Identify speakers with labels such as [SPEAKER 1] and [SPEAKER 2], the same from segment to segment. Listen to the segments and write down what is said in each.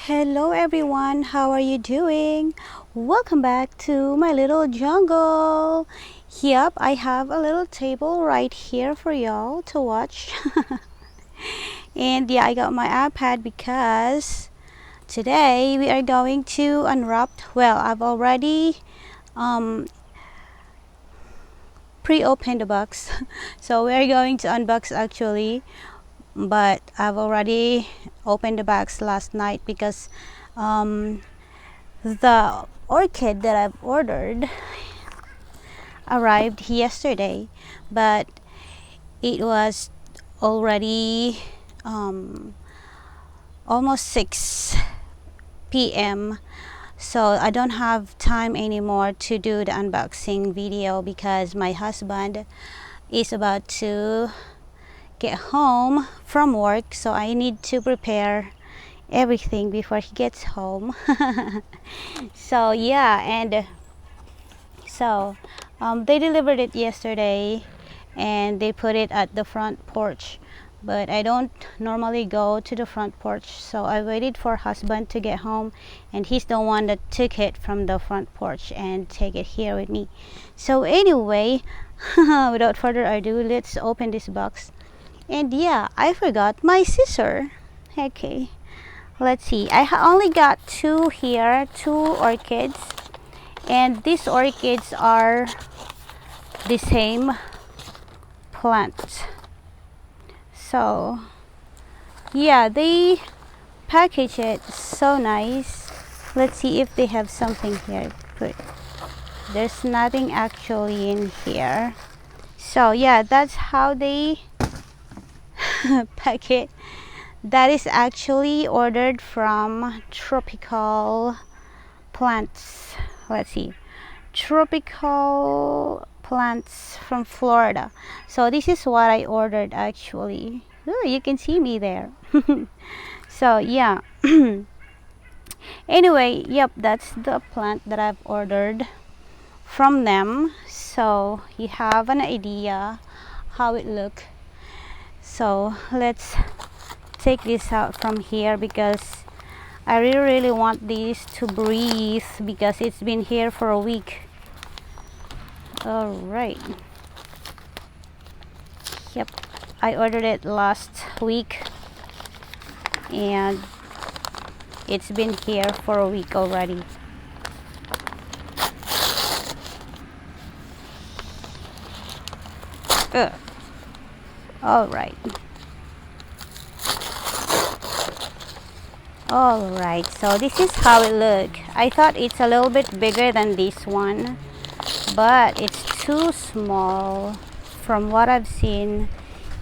[SPEAKER 1] Hello everyone, how are you doing? Welcome back to my little jungle. Yep, I have a little table right here for y'all to watch. And yeah, I got my iPad because today we are going to unwrap. Well, I've already pre-opened the box. So we're going to unbox actually, but I've already opened the box last night because the orchid that I've ordered arrived yesterday, but it was already almost 6 p.m. So I don't have time anymore to do the unboxing video because my husband is about to get home from work, so I need to prepare everything before he gets home. So yeah, and so they delivered it yesterday and they put it at the front porch, but I don't normally go to the front porch, so I waited for husband to get home, and he's the one that took it from the front porch and take it here with me. So anyway, without further ado, let's open this box. And yeah, I forgot my scissor. Okay, let's see. I only got two here, two orchids, and these orchids are the same plant. So yeah, they package it so nice. Let's see if they have something here. But there's nothing actually in here. So yeah, that's how they pack it. That is actually ordered from Tropical Plants. Let's see, Tropical Plants from Florida. So this is what I ordered actually. Ooh, you can see me there. So yeah. Anyway, yep, that's the plant that I've ordered from them, so you have an idea how it look. So let's take this out from here because I really want these to breathe because it's been here for a week. All right. Yep, I ordered it last week and it's been here for a week already. All right. Alright, so this is how it look. I thought it's a little bit bigger than this one, but it's too small from what I've seen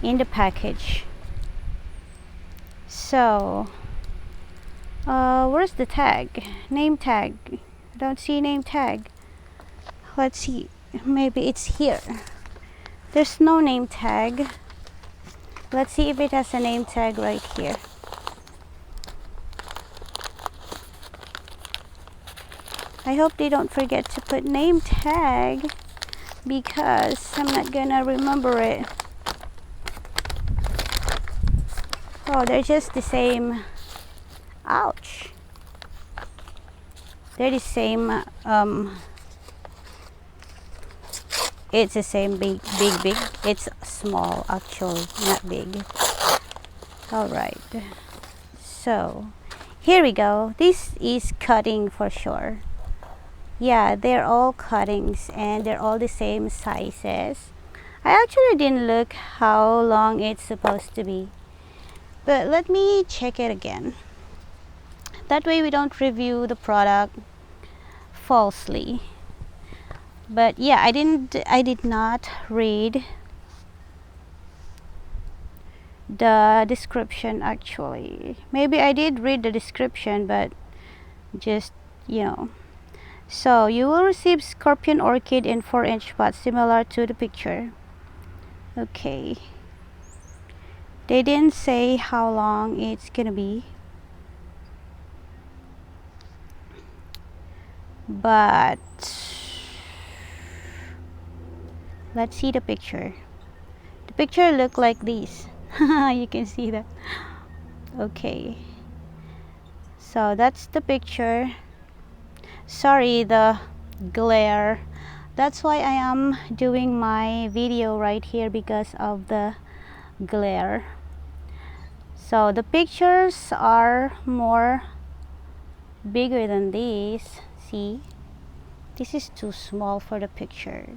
[SPEAKER 1] in the package. So where's the tag? Name tag. I don't see name tag. Let's see, maybe it's here. There's no name tag. Let's see if it has a name tag right here. I hope they don't forget to put name tag because I'm not gonna remember it. Oh, they're just the same. Ouch. They're the same. It's the same big. It's small actually, not big. All right. So here we go. This is cutting for sure. Yeah, they're all cuttings and they're all the same sizes. I actually didn't look how long it's supposed to be, but let me check it again. That way we don't review the product falsely. But yeah, I did not read the description actually. Maybe I did read the description, but just, you know. So you will receive scorpion orchid in 4-inch pot similar to the picture. Okay. They didn't say how long it's gonna be, but let's see the picture. The picture look like this. You can see that. Okay. So that's the picture. Sorry, the glare. That's why I am doing my video right here, because of the glare. So the pictures are more bigger than these. See, this is too small for the picture,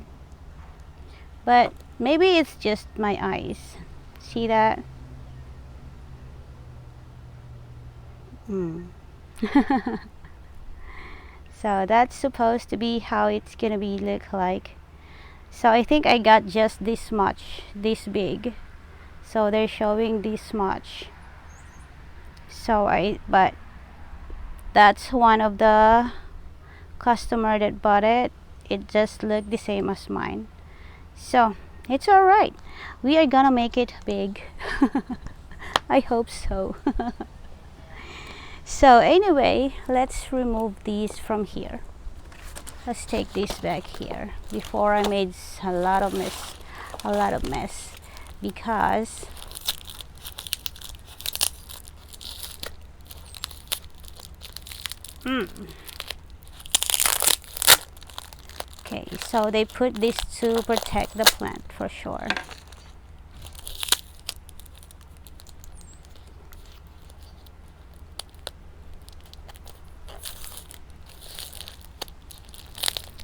[SPEAKER 1] but maybe it's just my eyes. See that? So that's supposed to be how it's gonna be look like. So I think I got just this much, this big. So they're showing this much. So but that's one of the customer that bought it. It just looked the same as mine. So it's all right. We are gonna make it big. I hope so. So anyway, let's remove these from here. Let's take this back here. Before I made a lot of mess, because okay, so they put this to protect the plant for sure.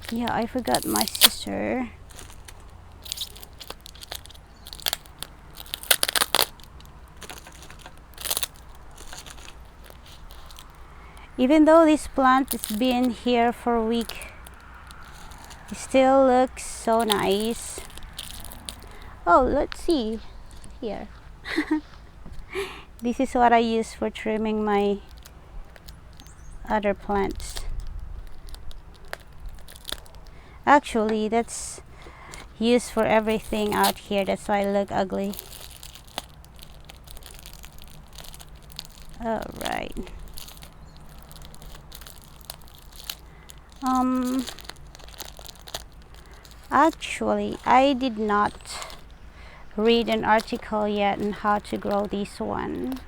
[SPEAKER 1] Yeah, I forgot my scissor. Even though this plant has been here for a week, it still looks so nice. Oh, let's see here. This is what I use for trimming my other plants. Actually, that's used for everything out here. That's why I look ugly. All right. Actually, I did not read an article yet on how to grow this one.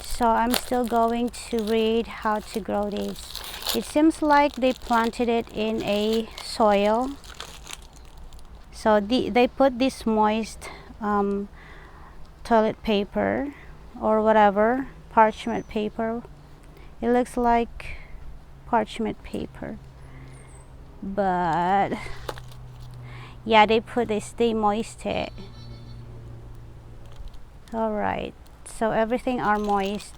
[SPEAKER 1] So I'm still going to read how to grow this. It seems like they planted it in a soil. So they put this moist toilet paper or whatever, parchment paper. It looks like parchment paper, but yeah, they put this, they moist it. All right, so everything are moist.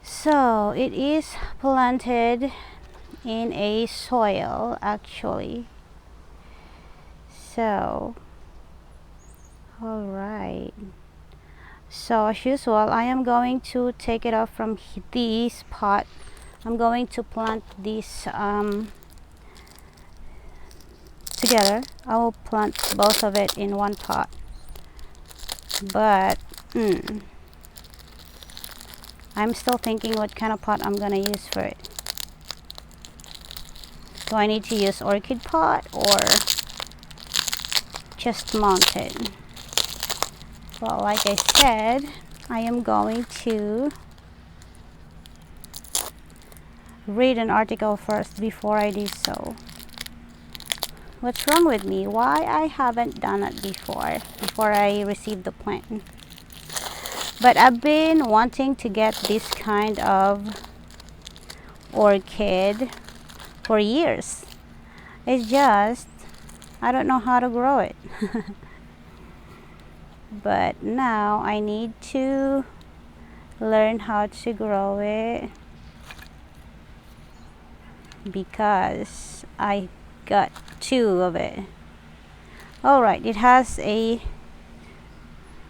[SPEAKER 1] So it is planted in a soil actually. So all right, so as usual, I am going to take it off from this pot. I'm going to plant this together. I will plant both of it in one pot, but I'm still thinking what kind of pot I'm gonna use for it. Do I need to use orchid pot or just mounted? Well, like I said, I am going to read an article first before I do so. What's wrong with me? Why I haven't done it before I received the plant? But I've been wanting to get this kind of orchid for years. It's just I don't know how to grow it. But now I need to learn how to grow it, because I got 2 of it. All right, it has a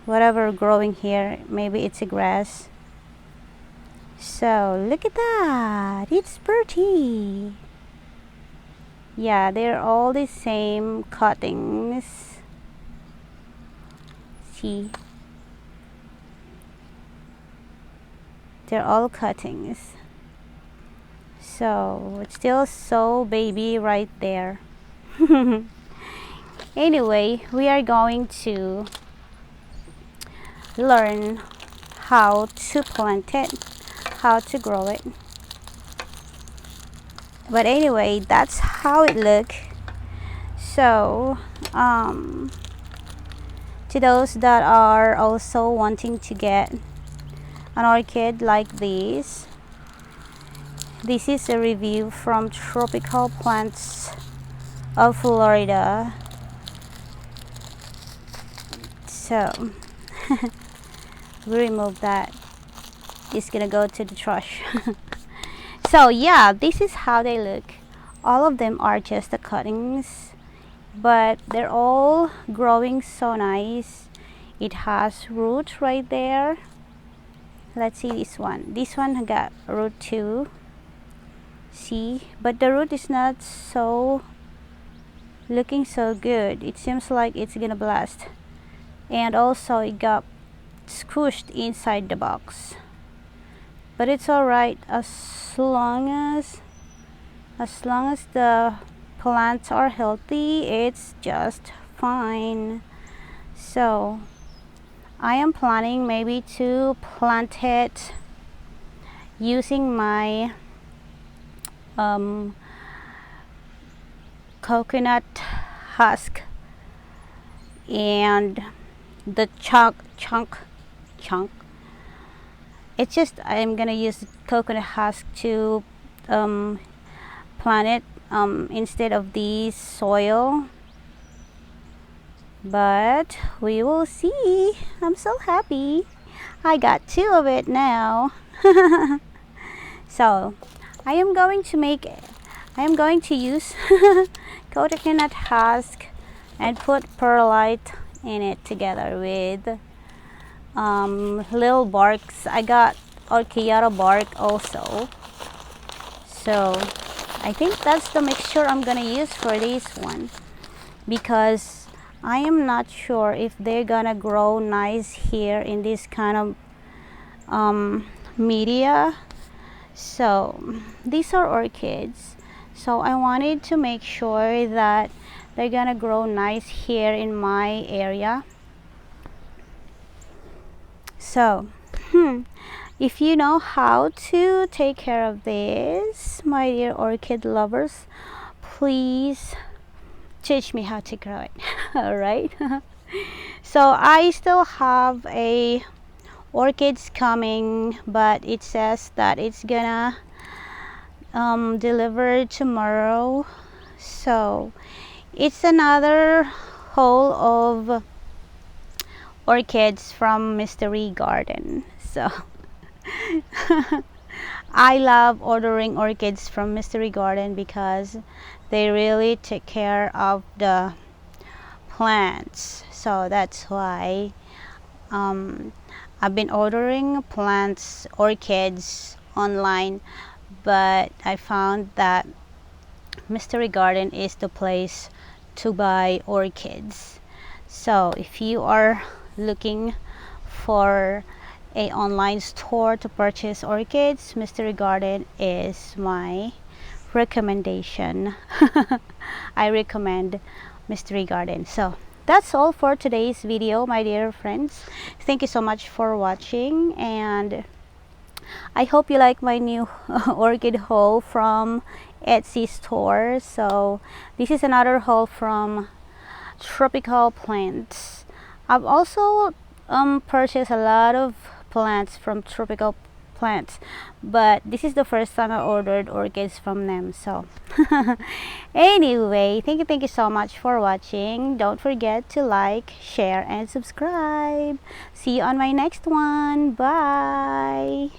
[SPEAKER 1] whatever growing here, maybe it's a grass. So look at that, it's pretty. Yeah, they're all the same cuttings. See, they're all cuttings. So it's still so baby right there. Anyway, we are going to learn how to plant it, how to grow it. But anyway, that's how it look. So to those that are also wanting to get an orchid like this is a review from Tropical Plants of Florida. So we remove that. It's gonna go to the trash. So yeah, this is how they look. All of them are just the cuttings, but they're all growing so nice. It has root right there. Let's see this one. This one got root too. See, but the root is not so looking so good. It seems like it's gonna blast. And also it got squished inside the box. But it's alright as long as the plants are healthy, it's just fine. So I am planning maybe to plant it using my coconut husk and the chunk. It's just I'm gonna use the coconut husk to plant it instead of the soil. But we will see. I'm so happy. I got 2 of it now. So I am going to use coconut husk and put perlite in it together with little barks. I got orchid bark also. So I think that's the mixture I'm gonna use for this one, because I am not sure if they're gonna grow nice here in this kind of media. So these are orchids, so I wanted to make sure that they're gonna grow nice here in my area. So if you know how to take care of this, my dear orchid lovers, please teach me how to grow it. All right. So I still have a orchids coming, but it says that it's gonna deliver tomorrow. So it's another haul of orchids from Mystery Garden. So I love ordering orchids from Mystery Garden because they really take care of the plants. So that's why I've been ordering plants, orchids online, but I found that Mystery Garden is the place to buy orchids. So if you are looking for a online store to purchase orchids, Mystery Garden is my recommendation. I recommend Mystery Garden. So that's all for today's video, my dear friends. Thank you so much for watching, and I hope you like my new orchid haul from Etsy store. So this is another haul from Tropical Plants. I've also purchased a lot of plants from Tropical Plants, but this is the first time I ordered orchids from them. So anyway, thank you so much for watching. Don't forget to like, share, and subscribe. See you on my next one. Bye.